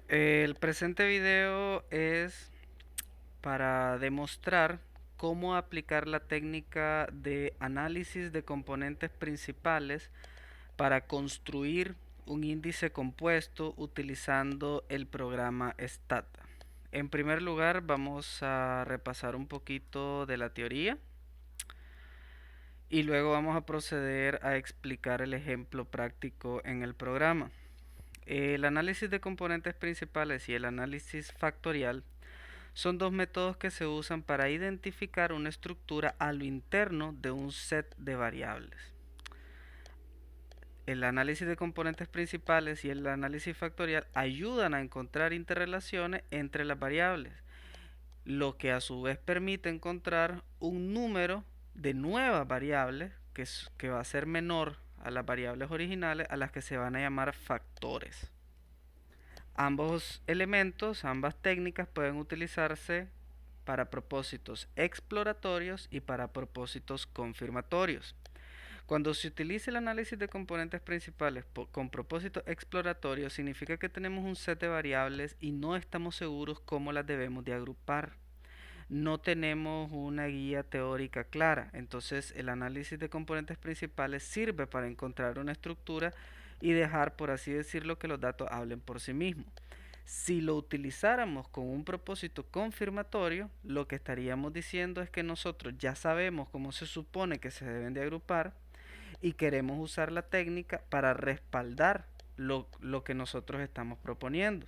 El presente video es para demostrar cómo aplicar la técnica de análisis de componentes principales para construir un índice compuesto utilizando el programa Stata. En primer lugar, vamos a repasar un poquito de la teoría y luego vamos a proceder a explicar el ejemplo práctico en el programa. El análisis de componentes principales y el análisis factorial son dos métodos que se usan para identificar una estructura a lo interno de un set de variables. El análisis de componentes principales y el análisis factorial ayudan a encontrar interrelaciones entre las variables, lo que a su vez permite encontrar un número de nuevas variables que va a ser menor a las variables originales, a las que se van a llamar factores. Ambos elementos, ambas técnicas pueden utilizarse para propósitos exploratorios y para propósitos confirmatorios. Cuando se utiliza el análisis de componentes principales con propósito exploratorio, significa que tenemos un set de variables y no estamos seguros cómo las debemos de agrupar. No tenemos una guía teórica clara, entonces el análisis de componentes principales sirve para encontrar una estructura y dejar, por así decirlo, que los datos hablen por sí mismos. Si lo utilizáramos con un propósito confirmatorio, lo que estaríamos diciendo es que nosotros ya sabemos cómo se supone que se deben de agrupar y queremos usar la técnica para respaldar lo que nosotros estamos proponiendo.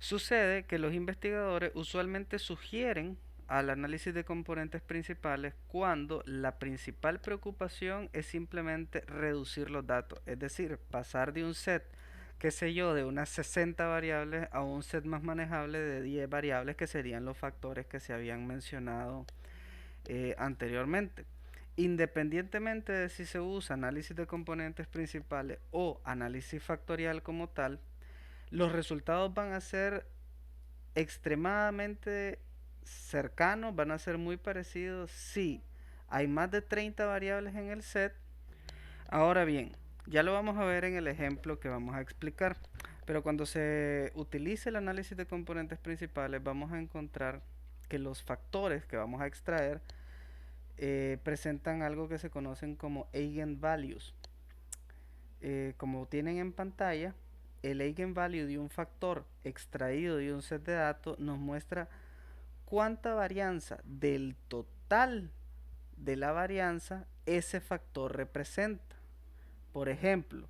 Sucede que los investigadores usualmente sugieren al análisis de componentes principales cuando la principal preocupación es simplemente reducir los datos, es decir, pasar de un set, qué sé yo, de unas 60 variables a un set más manejable de 10 variables que serían los factores que se habían mencionado anteriormente. Independientemente de si se usa análisis de componentes principales o análisis factorial como tal, los resultados van a ser extremadamente cercanos, van a ser muy parecidos si hay más de 30 variables en el set. Ahora bien, ya lo vamos a ver en el ejemplo que vamos a explicar, pero cuando se utilice el análisis de componentes principales vamos a encontrar que los factores que vamos a extraer presentan algo que se conocen como eigenvalues. Como tienen en pantalla, el eigenvalue de un factor extraído de un set de datos nos muestra cuánta varianza del total de la varianza ese factor representa. Por ejemplo,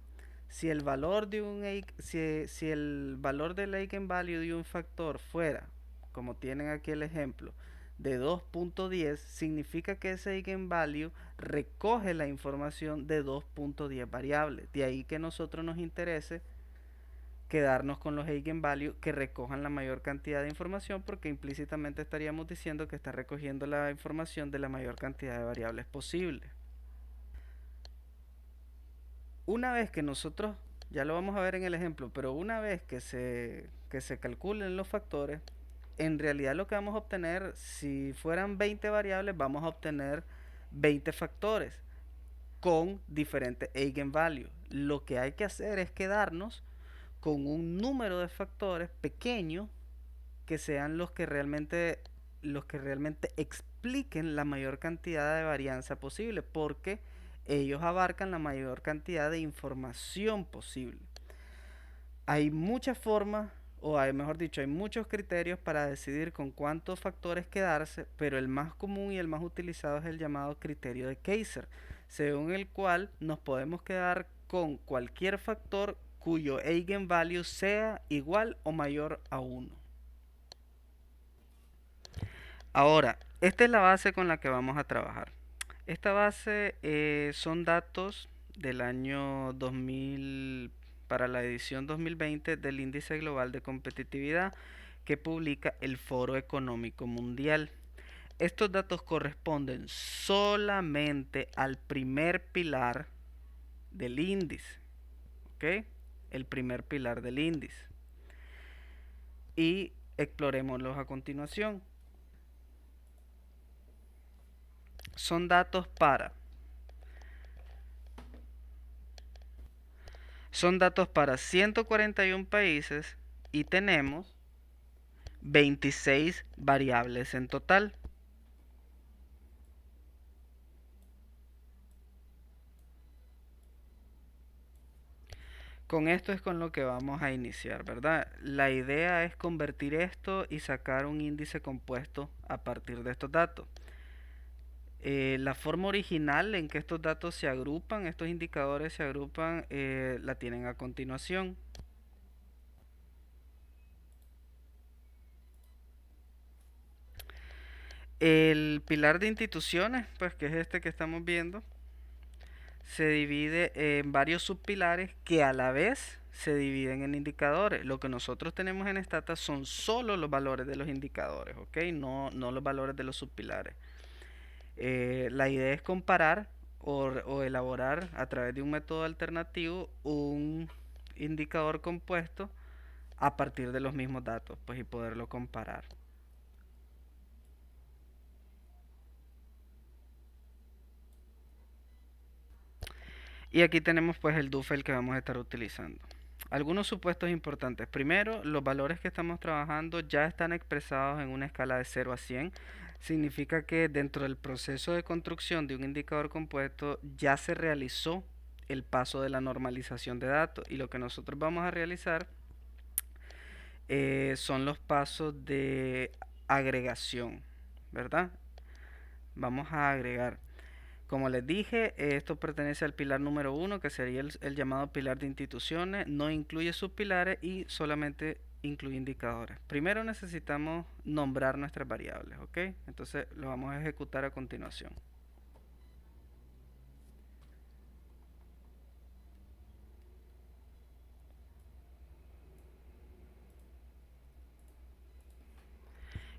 si el valor de un si el valor del eigenvalue de un factor fuera, como tienen aquí el ejemplo, de 2.10, significa que ese eigenvalue recoge la información de 2.10 variables. De ahí que a nosotros nos interese quedarnos con los eigenvalues que recojan la mayor cantidad de información, porque implícitamente estaríamos diciendo que está recogiendo la información de la mayor cantidad de variables posible. Una vez que nosotros, ya lo vamos a ver en el ejemplo, pero una vez que se calculen los factores, en realidad lo que vamos a obtener, si fueran 20 variables, vamos a obtener 20 factores con diferentes eigenvalues. Lo que hay que hacer es quedarnos con un número de factores pequeños que sean los que realmente expliquen la mayor cantidad de varianza posible, porque ellos abarcan la mayor cantidad de información posible. Hay muchas formas, o hay, mejor dicho, hay muchos criterios para decidir con cuántos factores quedarse, pero el más común y el más utilizado es el llamado criterio de Kaiser, según el cual nos podemos quedar con cualquier factor cuyo eigenvalue sea igual o mayor a 1. Ahora, esta es la base con la que vamos a trabajar. Esta base son datos del año 2000 para la edición 2020 del Índice Global de Competitividad que publica el Foro Económico Mundial. Estos datos corresponden solamente al primer pilar del índice, ¿ok? El primer pilar del índice. Y explorémoslos a continuación. Son datos Son datos para 141 países y tenemos 26 variables en total. Con esto es con lo que vamos a iniciar, ¿verdad? La idea es convertir esto y sacar un índice compuesto a partir de estos datos. La forma original en que estos datos se agrupan, estos indicadores se agrupan, la tienen a continuación. El pilar de instituciones, pues que es este que estamos viendo, se divide en varios subpilares que a la vez se dividen en indicadores. Lo que nosotros tenemos en Stata son solo los valores de los indicadores, ¿ok? No los valores de los subpilares. La idea es comparar o elaborar a través de un método alternativo un indicador compuesto a partir de los mismos datos, pues y poderlo comparar. Y aquí tenemos pues el Duffel que vamos a estar utilizando. Algunos supuestos importantes. Primero, los valores que estamos trabajando ya están expresados en una escala de 0 a 100. Significa que dentro del proceso de construcción de un indicador compuesto ya se realizó el paso de la normalización de datos y lo que nosotros vamos a realizar son los pasos de agregación, ¿verdad? Vamos a agregar. Como les dije, esto pertenece al pilar número uno, que sería el llamado pilar de instituciones. No incluye subpilares y solamente incluye indicadores. Primero necesitamos nombrar nuestras variables, ¿ok? Entonces lo vamos a ejecutar a continuación.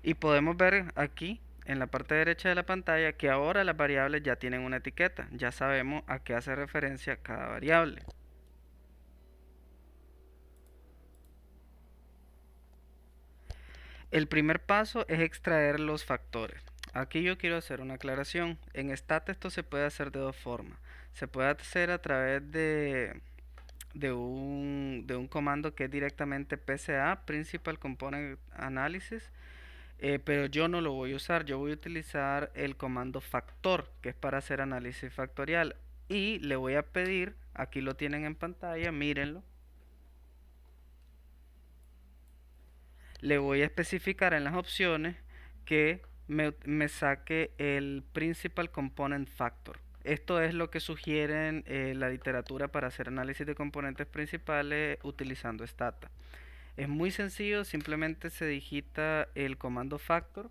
Y podemos ver aquí en la parte derecha de la pantalla que ahora las variables ya tienen una etiqueta. Ya sabemos a qué hace referencia cada variable. El primer paso es extraer los factores. Aquí yo quiero hacer una aclaración. En Stata esto se puede hacer de dos formas. Se puede hacer a través de un comando que es directamente PCA, Principal Component Analysis, pero yo no lo voy a usar. Yo voy a utilizar el comando factor, que es para hacer análisis factorial. Y le voy a pedir, aquí lo tienen en pantalla, mírenlo. Le voy a especificar en las opciones que me saque el Principal Component Factor. Esto es lo que sugieren la literatura para hacer análisis de componentes principales utilizando Stata. Es muy sencillo, simplemente se digita el comando factor,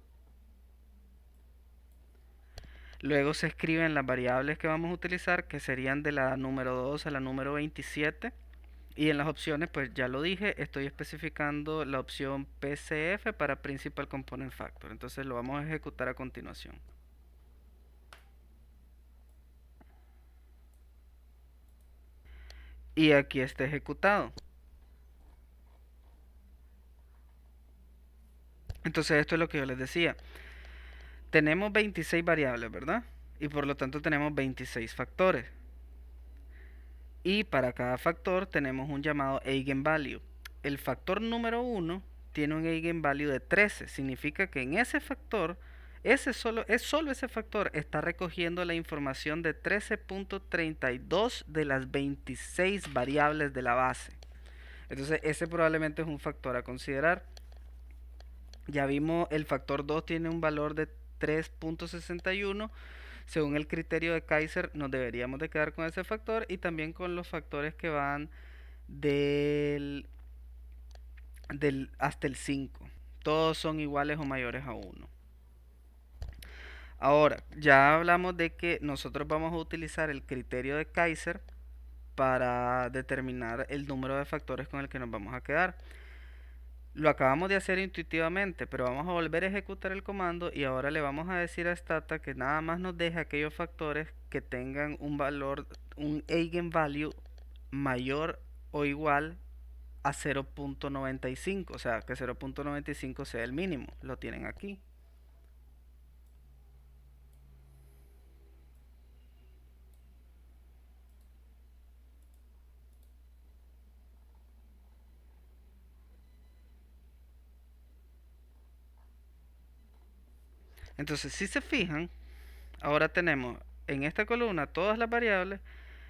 luego se escriben las variables que vamos a utilizar, que serían de la número 2 a la número 27. Y en las opciones, pues ya lo dije, estoy especificando la opción PCF para Principal Component Factor. Entonces lo vamos a ejecutar a continuación. Y aquí está ejecutado. Entonces esto es lo que yo les decía. Tenemos 26 variables, ¿verdad? Y por lo tanto tenemos 26 factores. Y para cada factor tenemos un llamado eigenvalue. El factor número 1 tiene un eigenvalue de 13. Significa que en ese factor, solo ese factor está recogiendo la información de 13.32 de las 26 variables de la base. Entonces ese probablemente es un factor a considerar. Ya vimos el factor 2 tiene un valor de 3.61. Según el criterio de Kaiser nos deberíamos de quedar con ese factor y también con los factores que van del, del hasta el 5. Todos son iguales o mayores a 1. Ahora, ya hablamos de que nosotros vamos a utilizar el criterio de Kaiser para determinar el número de factores con el que nos vamos a quedar. Lo acabamos de hacer intuitivamente, pero vamos a volver a ejecutar el comando y ahora le vamos a decir a Stata que nada más nos deje aquellos factores que tengan un valor, un eigenvalue mayor o igual a 0.95, o sea, que 0.95 sea el mínimo. Lo tienen aquí. Entonces, si se fijan, ahora tenemos en esta columna todas las variables,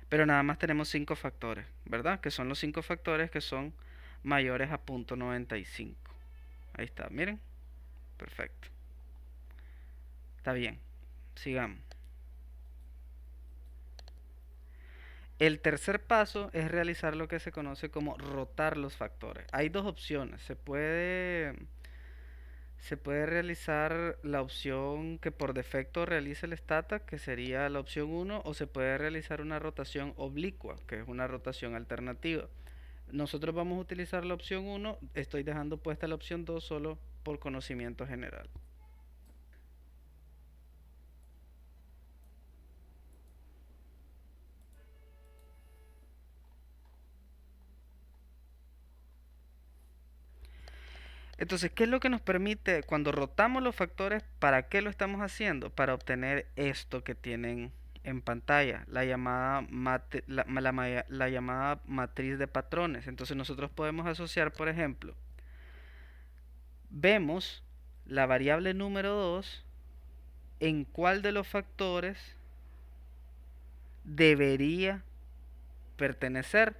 pero nada más tenemos 5 factores, ¿verdad? Que son los 5 factores que son mayores a 0.95. Ahí está, miren. Perfecto. Está bien. Sigamos. El tercer paso es realizar lo que se conoce como rotar los factores. Hay dos opciones. Se puede realizar la opción que por defecto realiza el stata, que sería la opción uno, o se puede realizar una rotación oblicua, que es una rotación alternativa. Nosotros vamos a utilizar la opción uno. Estoy dejando puesta la opción 2 solo por conocimiento general. Entonces, ¿qué es lo que nos permite cuando rotamos los factores? ¿Para qué lo estamos haciendo? Para obtener esto que tienen en pantalla, la llamada, la llamada matriz de patrones. Entonces nosotros podemos asociar, por ejemplo, vemos la variable número 2 en cuál de los factores debería pertenecer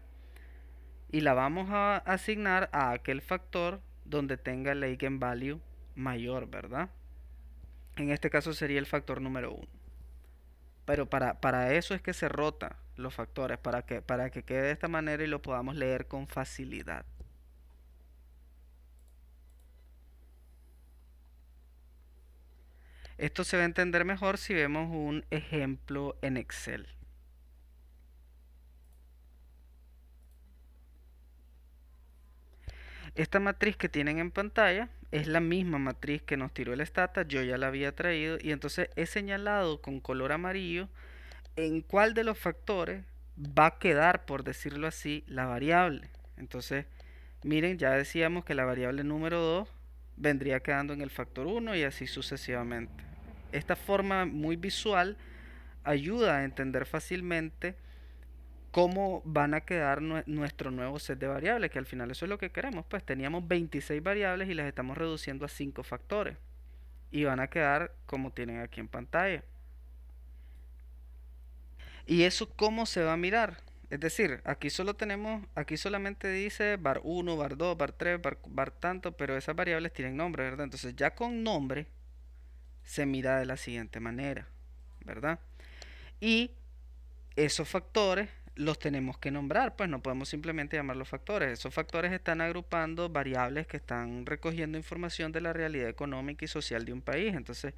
y la vamos a asignar a aquel factor donde tenga el eigenvalue mayor, ¿verdad? En este caso sería el factor número uno. Pero para eso es que se rota los factores, para que quede de esta manera y lo podamos leer con facilidad. Esto se va a entender mejor si vemos un ejemplo en Excel. Esta matriz que tienen en pantalla es la misma matriz que nos tiró el stata, yo ya la había traído y entonces he señalado con color amarillo en cuál de los factores va a quedar, por decirlo así, la variable. Entonces, miren, ya decíamos que la variable número 2 vendría quedando en el factor uno y así sucesivamente. Esta forma muy visual ayuda a entender fácilmente cómo van a quedar nuestro nuevo set de variables, que al final eso es lo que queremos. Pues teníamos 26 variables y las estamos reduciendo a 5 factores. Y van a quedar como tienen aquí en pantalla. ¿Y eso cómo se va a mirar? Es decir, aquí solamente dice var 1, var 2, var 3, var tanto, pero esas variables tienen nombre, ¿verdad? Entonces ya con nombre se mira de la siguiente manera, ¿verdad? Y esos factores los tenemos que nombrar, pues no podemos simplemente llamarlos factores. Esos factores están agrupando variables que están recogiendo información de la realidad económica y social de un país. Entonces,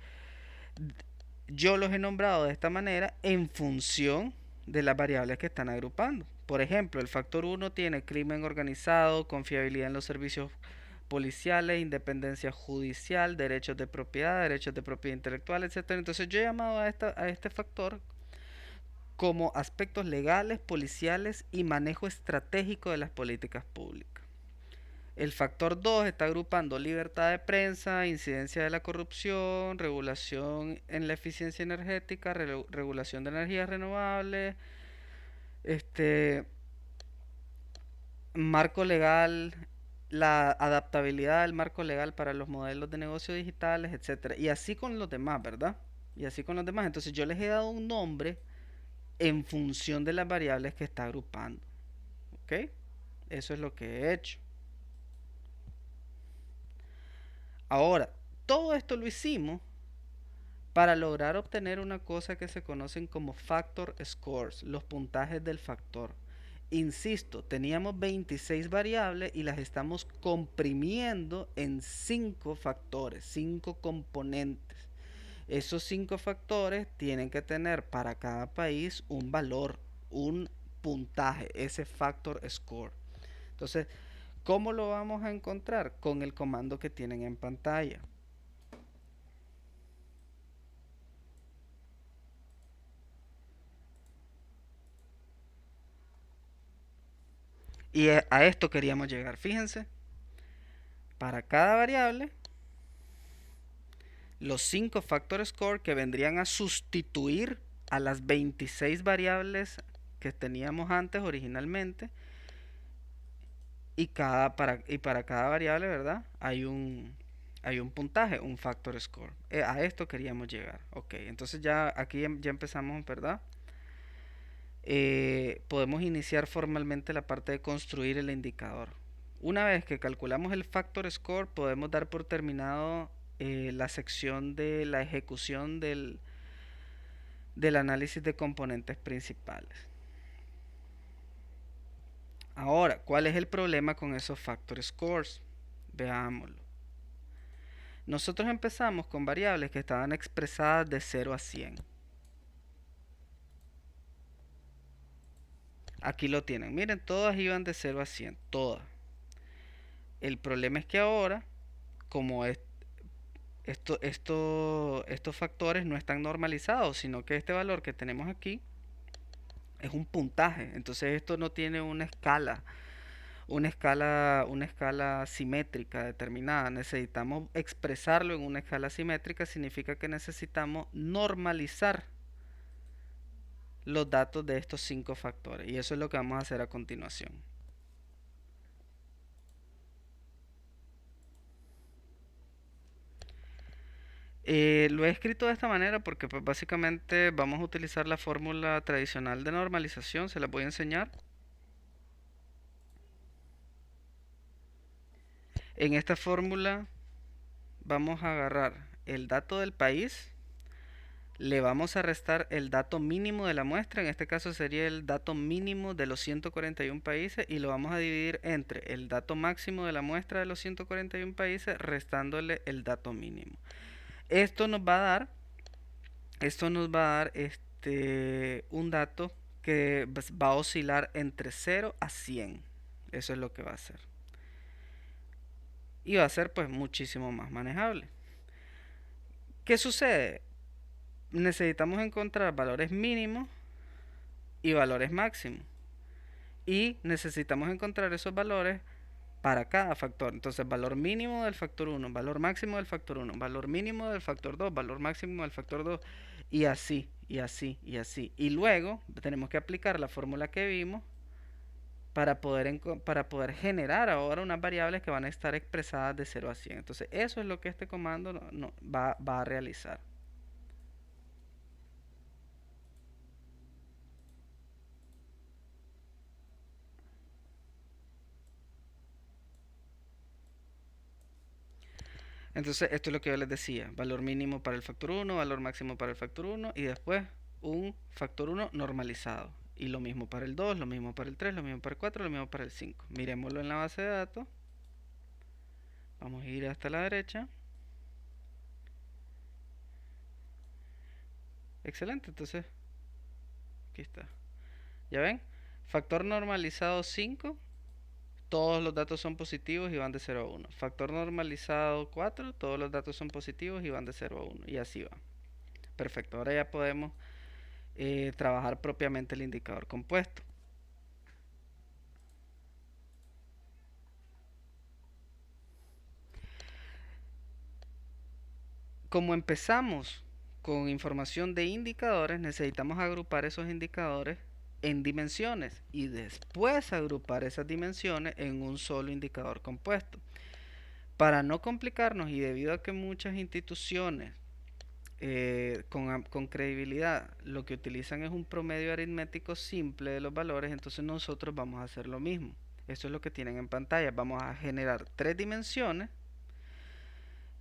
yo los he nombrado de esta manera en función de las variables que están agrupando. Por ejemplo, el factor uno tiene crimen organizado, confiabilidad en los servicios policiales, independencia judicial, derechos de propiedad intelectual, etcétera. Entonces yo he llamado a este factor como aspectos legales, policiales y manejo estratégico de las políticas públicas. El factor 2 está agrupando libertad de prensa, incidencia de la corrupción, regulación en la eficiencia energética, regulación de energías renovables, este marco legal, la adaptabilidad del marco legal para los modelos de negocio digitales, etcétera. Y así con los demás, ¿verdad? Y así con los demás. Entonces yo les he dado un nombre en función de las variables que está agrupando. ¿Ok? Eso es lo que he hecho. Ahora, todo esto lo hicimos para lograr obtener una cosa que se conocen como factor scores, los puntajes del factor. Insisto, teníamos 26 variables y las estamos comprimiendo en 5 factores, 5 componentes. Esos 5 factores tienen que tener para cada país un valor, un puntaje, ese factor score. Entonces, ¿cómo lo vamos a encontrar? Con el comando que tienen en pantalla. Y a esto queríamos llegar. Fíjense, para cada variable, los 5 factor score que vendrían a sustituir a las 26 variables que teníamos antes originalmente. Y para cada variable, ¿verdad? Hay un Hay un puntaje, un factor score. A esto queríamos llegar. Ok, entonces ya aquí ya empezamos, ¿verdad? Podemos iniciar formalmente la parte de construir el indicador. Una vez que calculamos el factor score, podemos dar por terminado la sección de la ejecución del análisis de componentes principales. Ahora, ¿cuál es el problema con esos factor scores? Veámoslo. Nosotros empezamos con variables que estaban expresadas de 0 a 100. Aquí lo tienen. Miren, todas iban de 0 a 100. Todas. El problema es que ahora, como estos factores no están normalizados, sino que este valor que tenemos aquí es un puntaje. Entonces esto no tiene una escala simétrica determinada. Necesitamos expresarlo en una escala simétrica. Significa que necesitamos normalizar los datos de estos 5 factores. Y eso es lo que vamos a hacer a continuación. Lo he escrito de esta manera porque pues, básicamente vamos a utilizar la fórmula tradicional de normalización. Se la voy a enseñar. En esta fórmula vamos a agarrar el dato del país, le vamos a restar el dato mínimo de la muestra, en este caso sería el dato mínimo de los 141 países, y lo vamos a dividir entre el dato máximo de la muestra de los 141 países restándole el dato mínimo. Esto nos va a dar, un dato que va a oscilar entre 0 a 100. Eso es lo que va a hacer. Y va a ser pues muchísimo más manejable. ¿Qué sucede? Necesitamos encontrar valores mínimos y valores máximos. Y necesitamos encontrar esos valores para cada factor. Entonces, valor mínimo del factor 1, valor máximo del factor 1, valor mínimo del factor 2, valor máximo del factor 2, y así, y así, y así. Y luego tenemos que aplicar la fórmula que vimos para poder generar ahora unas variables que van a estar expresadas de 0 a 100. Entonces, eso es lo que este comando va a realizar. Entonces, esto es lo que yo les decía. Valor mínimo para el factor 1, valor máximo para el factor 1 y después un factor 1 normalizado. Y lo mismo para el 2, lo mismo para el 3, lo mismo para el 4, lo mismo para el 5. Miremoslo en la base de datos. Vamos a ir hasta la derecha. Excelente, entonces aquí está. ¿Ya ven? Factor normalizado 5. Todos los datos son positivos y van de 0 a 1. Factor normalizado 4. Todos los datos son positivos y van de 0 a 1. Y así va. Perfecto, ahora ya podemos trabajar propiamente el indicador compuesto. Como empezamos con información de indicadores, necesitamos agrupar esos indicadores en dimensiones y después agrupar esas dimensiones en un solo indicador compuesto. Para no complicarnos y debido a que muchas instituciones con credibilidad lo que utilizan es un promedio aritmético simple de los valores, entonces nosotros vamos a hacer lo mismo. Eso es lo que tienen en pantalla. Vamos a generar 3 dimensiones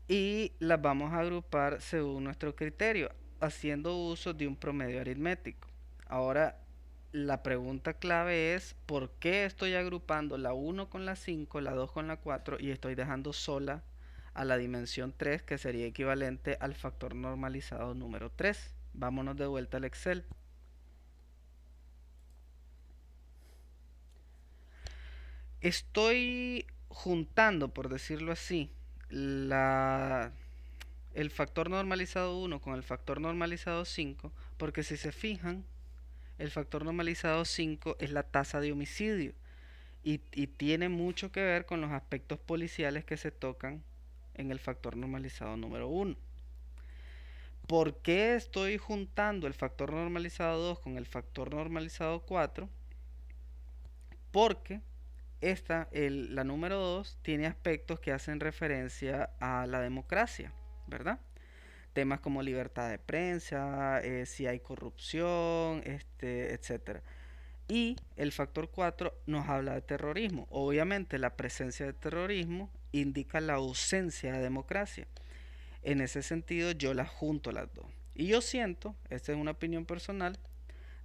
y las vamos a agrupar según nuestro criterio, haciendo uso de un promedio aritmético. Ahora, la pregunta clave es, ¿por qué estoy agrupando la 1 con la 5, la 2 con la 4 y estoy dejando sola a la dimensión 3, que sería equivalente al factor normalizado número 3? Vámonos de vuelta al Excel. Estoy juntando, por decirlo así, la, el factor normalizado 1 con el factor normalizado 5, porque si se fijan, el factor normalizado 5 es la tasa de homicidio y tiene mucho que ver con los aspectos policiales que se tocan en el factor normalizado número 1. ¿Por qué estoy juntando el factor normalizado 2 con el factor normalizado 4? Porque la número 2 tiene aspectos que hacen referencia a la democracia, ¿verdad? Temas como libertad de prensa, si hay corrupción, etcétera. Y el factor 4 nos habla de terrorismo. Obviamente la presencia de terrorismo indica la ausencia de democracia. En ese sentido yo las junto las dos. Y yo siento, esta es una opinión personal,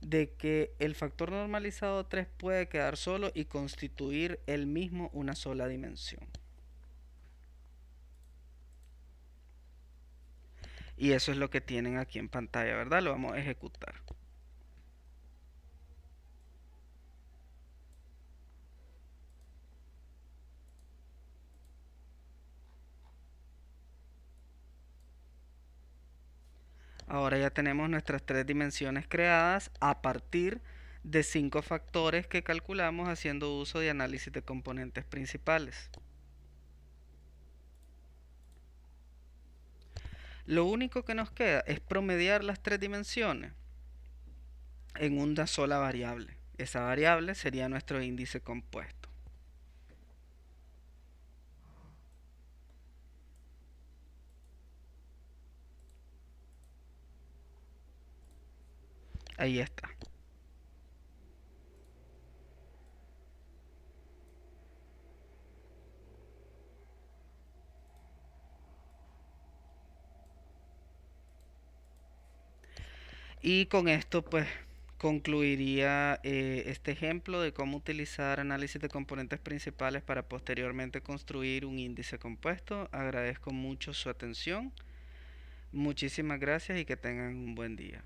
de que el factor normalizado 3 puede quedar solo y constituir él mismo una sola dimensión. Y eso es lo que tienen aquí en pantalla, ¿verdad? Lo vamos a ejecutar. Ahora ya tenemos nuestras tres dimensiones creadas a partir de 5 factores que calculamos haciendo uso de análisis de componentes principales. Lo único que nos queda es promediar las tres dimensiones en una sola variable. Esa variable sería nuestro índice compuesto. Ahí está. Y con esto pues concluiría este ejemplo de cómo utilizar análisis de componentes principales para posteriormente construir un índice compuesto. Agradezco mucho su atención. Muchísimas gracias y que tengan un buen día.